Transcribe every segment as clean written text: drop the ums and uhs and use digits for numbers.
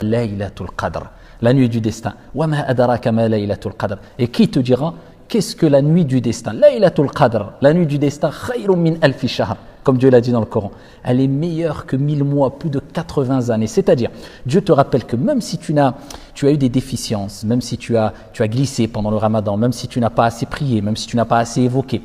Laylatul Qadr, la nuit du destin. Wa ma adraka ma Laylatul Qadr. Et qui te dira qu'est-ce que la nuit du destin? Laylatul Qadr, la nuit du destin, khayrun min alfi shahr, comme Dieu l'a dit dans le Coran. Elle est meilleure que 1000 mois, plus de 80 années. C'est-à-dire, Dieu te rappelle que même si tu as eu des déficiences, même si tu as glissé pendant le Ramadan, même si tu n'as pas assez prié, même si tu n'as pas assez évoqué,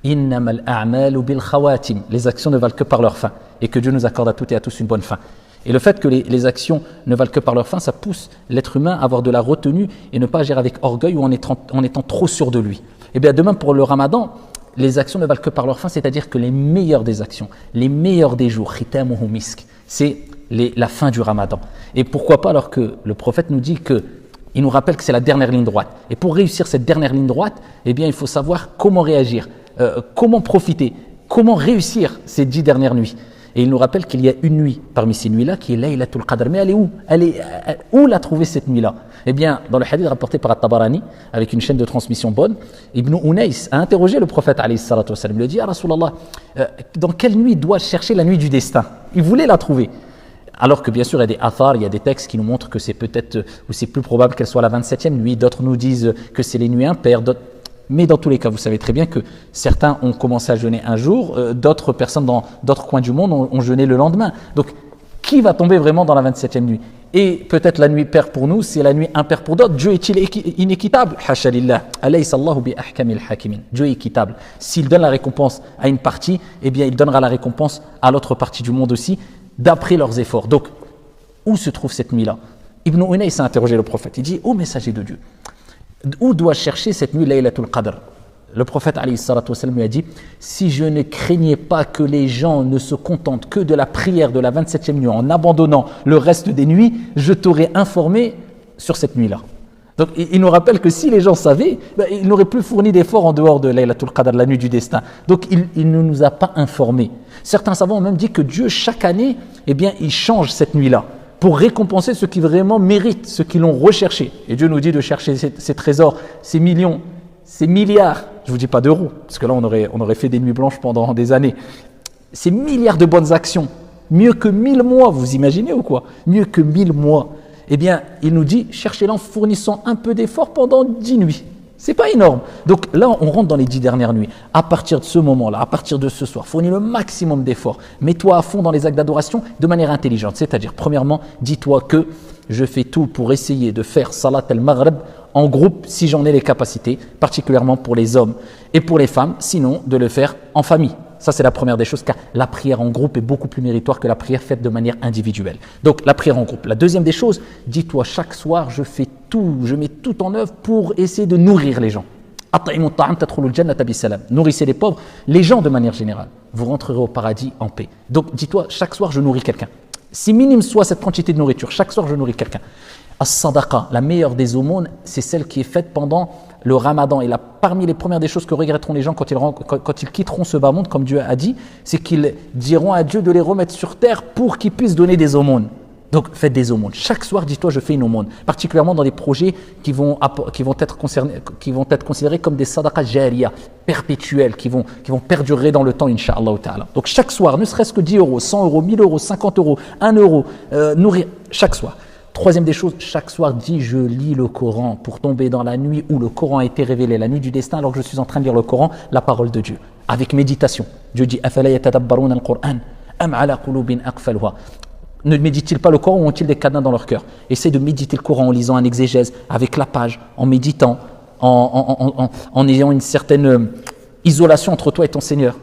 innamal a'malu bil khawatim, les actions ne valent que par leur fin, et que Dieu nous accorde à toutes et à tous une bonne fin. Et le fait que les actions ne valent que par leur fin, ça pousse l'être humain à avoir de la retenue et ne pas agir avec orgueil ou en étant trop sûr de lui. Et bien de même pour le Ramadan, les actions ne valent que par leur fin, c'est-à-dire que les meilleures des actions, les meilleurs des jours, khitamuhu misk, c'est la fin du Ramadan. Et pourquoi pas alors que le prophète nous dit il nous rappelle que c'est la dernière ligne droite. Et pour réussir cette dernière ligne droite, eh bien il faut savoir comment réagir, comment profiter, comment réussir ces 10 dernières nuits. Et il nous rappelle qu'il y a une nuit parmi ces nuits-là qui est Laylatul Qadr. Mais elle est où? Où l'a trouvé cette nuit-là? Eh bien, dans le hadith rapporté par At-Tabarani, avec une chaîne de transmission bonne, Ibn Unais a interrogé le prophète alayhi salatu wassalam. Il lui a dit, Ya Rasulallah, dans quelle nuit dois-je chercher la nuit du destin? Il voulait la trouver. Alors que bien sûr, il y a des athars, il y a des textes qui nous montrent que c'est peut-être, ou c'est plus probable qu'elle soit la 27e nuit. D'autres nous disent que c'est les nuits impaires. Mais dans tous les cas, vous savez très bien que certains ont commencé à jeûner un jour, d'autres personnes dans d'autres coins du monde ont jeûné le lendemain. Donc, qui va tomber vraiment dans la 27e nuit? Et peut-être la nuit paire pour nous, c'est la nuit impaire pour d'autres. Dieu est-il inéquitable? Hasha lillah. Alaysa Allahu bi ahkamil hakimin. Dieu est équitable. S'il donne la récompense à une partie, eh bien, il donnera la récompense à l'autre partie du monde aussi, d'après leurs efforts. Donc, où se trouve cette nuit-là? Ibn Unais a interrogé le prophète. Il dit, ô messager de Dieu, où dois-je chercher cette nuit Laylatul Qadr? Le prophète alayhi salatu wassalam lui a dit, si je ne craignais pas que les gens ne se contentent que de la prière de la 27e nuit en abandonnant le reste des nuits, je t'aurais informé sur cette nuit-là. Donc il nous rappelle que si les gens savaient, ils n'auraient plus fourni d'efforts en dehors de Laylatul Qadr, la nuit du destin. Donc il ne nous a pas informés. Certains savants ont même dit que Dieu, chaque année, eh bien, il change cette nuit-là pour récompenser ceux qui vraiment méritent, ceux qui l'ont recherché. Et Dieu nous dit de chercher ces trésors, ces millions, ces milliards, je ne vous dis pas d'euros, parce que là on aurait fait des nuits blanches pendant des années, ces milliards de bonnes actions, mieux que 1000 mois, vous imaginez ou quoi? Mieux que 1000 mois. Eh bien, il nous dit, cherchez-les en fournissant un peu d'effort pendant 10 nuits. C'est pas énorme. Donc là, on rentre dans les 10 dernières nuits. À partir de ce moment-là, à partir de ce soir, fournis le maximum d'efforts. Mets-toi à fond dans les actes d'adoration de manière intelligente. C'est-à-dire, premièrement, dis-toi que je fais tout pour essayer de faire Salat al-Maghrib en groupe si j'en ai les capacités, particulièrement pour les hommes et pour les femmes, sinon de le faire en famille. Ça, c'est la première des choses, car la prière en groupe est beaucoup plus méritoire que la prière faite de manière individuelle. Donc, la prière en groupe. La deuxième des choses, dis-toi, chaque soir, je mets tout en œuvre pour essayer de nourrir les gens. Nourrissez les pauvres, les gens de manière générale. Vous rentrerez au paradis en paix. Donc, dis-toi, chaque soir, je nourris quelqu'un. Si minime soit cette quantité de nourriture, chaque soir, je nourris quelqu'un. As-sadaqa, la meilleure des aumônes, c'est celle qui est faite pendant le Ramadan. Et là, parmi les premières des choses que regretteront les gens quand ils quitteront ce bas monde, comme Dieu a dit, c'est qu'ils diront à Dieu de les remettre sur terre pour qu'ils puissent donner des aumônes. Donc, faites des aumônes. Chaque soir, dis-toi, je fais une aumône. Particulièrement dans des projets qui vont être considérés comme des sadaqas jariya, perpétuels, qui vont perdurer dans le temps, incha'Allah ta'ala. Donc, chaque soir, ne serait-ce que 10 euros, 100 euros, 1000 euros, 50 euros, 1 euro, nourrir, chaque soir. Troisième des choses, chaque soir, dis je lis le Coran pour tomber dans la nuit où le Coran a été révélé, la nuit du destin, alors que je suis en train de lire le Coran, la parole de Dieu, avec méditation. Dieu dit afala yatadabbaruna al-Qur'an am ala qulubin aqfalha. Ne méditent-ils pas le Coran ou ont-ils des cadenas dans leur cœur? Essaie de méditer le Coran en lisant un exégèse, avec la page, en méditant, en ayant une certaine isolation entre toi et ton Seigneur.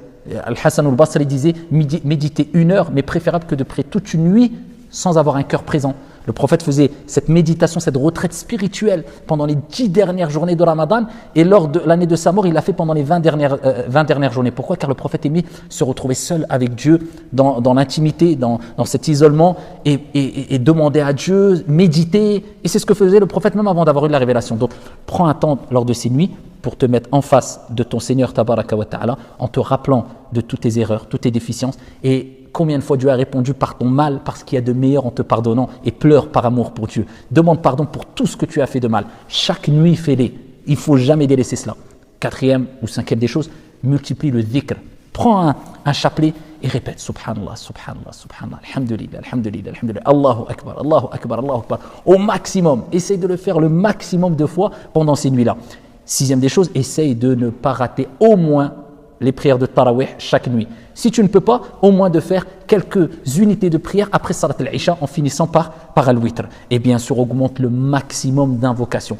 Al-Hassan al-Basri disait méditer 1 heure, mais préférable que de prier toute une nuit sans avoir un cœur présent. Le prophète faisait cette méditation, cette retraite spirituelle pendant les 10 dernières journées de Ramadan, et lors de l'année de sa mort, il l'a fait pendant les 20 dernières journées. Pourquoi? Car le prophète aimait se retrouver seul avec Dieu, dans l'intimité, dans cet isolement, et demander à Dieu, méditer. Et c'est ce que faisait le prophète même avant d'avoir eu la révélation. Donc, prends un temps lors de ces nuits pour te mettre en face de ton Seigneur Tabaraka wa Ta'ala, en te rappelant de toutes tes erreurs, toutes tes déficiences, et combien de fois Dieu a répondu par ton mal, parce qu'il y a de meilleur en te pardonnant, et pleure par amour pour Dieu. Demande pardon pour tout ce que tu as fait de mal. Chaque nuit, fais-les. Il ne faut jamais délaisser cela. 4e ou 5e des choses, multiplie le dhikr. Prends un chapelet et répète Subhanallah, Subhanallah, Subhanallah, Alhamdulillah, Alhamdulillah, Alhamdulillah, Allahu Akbar, Allahu Akbar, Allahu Akbar, au maximum. Essaye de le faire le maximum de fois pendant ces nuits-là. Sixième des choses, essaye de ne pas rater au moins les prières de Tarawih chaque nuit. Si tu ne peux pas, au moins de faire quelques unités de prière après Salat al-Isha en finissant par al-Witr. Et bien sûr, augmente le maximum d'invocations.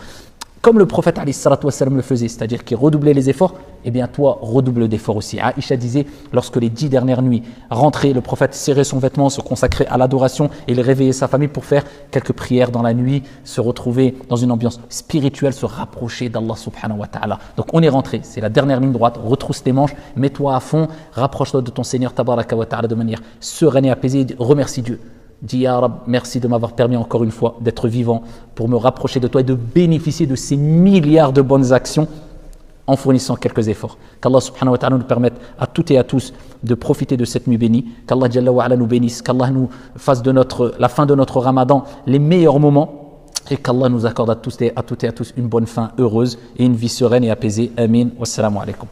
Comme le prophète alayhi salatu wassalam le faisait, c'est-à-dire qu'il redoublait les efforts, eh bien toi, redouble d'efforts aussi. Aïcha disait, lorsque les 10 dernières nuits rentraient, le prophète serrait son vêtement, se consacrait à l'adoration et il réveillait sa famille pour faire quelques prières dans la nuit, se retrouver dans une ambiance spirituelle, se rapprocher d'Allah subhanahu wa ta'ala. Donc on est rentré, c'est la dernière ligne droite, retrousse tes manches, mets-toi à fond, rapproche-toi de ton Seigneur tabaraka wa ta'ala de manière sereine et apaisée, remercie Dieu. Dis Ya Rab, merci de m'avoir permis encore une fois d'être vivant pour me rapprocher de toi et de bénéficier de ces milliards de bonnes actions en fournissant quelques efforts. Qu'Allah subhanahu wa ta'ala nous permette à toutes et à tous de profiter de cette nuit bénie, qu'Allah Jalla wa ala nous bénisse, qu'Allah nous fasse de la fin de notre Ramadan les meilleurs moments et qu'Allah nous accorde à toutes et à tous une bonne fin heureuse et une vie sereine et apaisée. Amin. Wassalamu alaikum.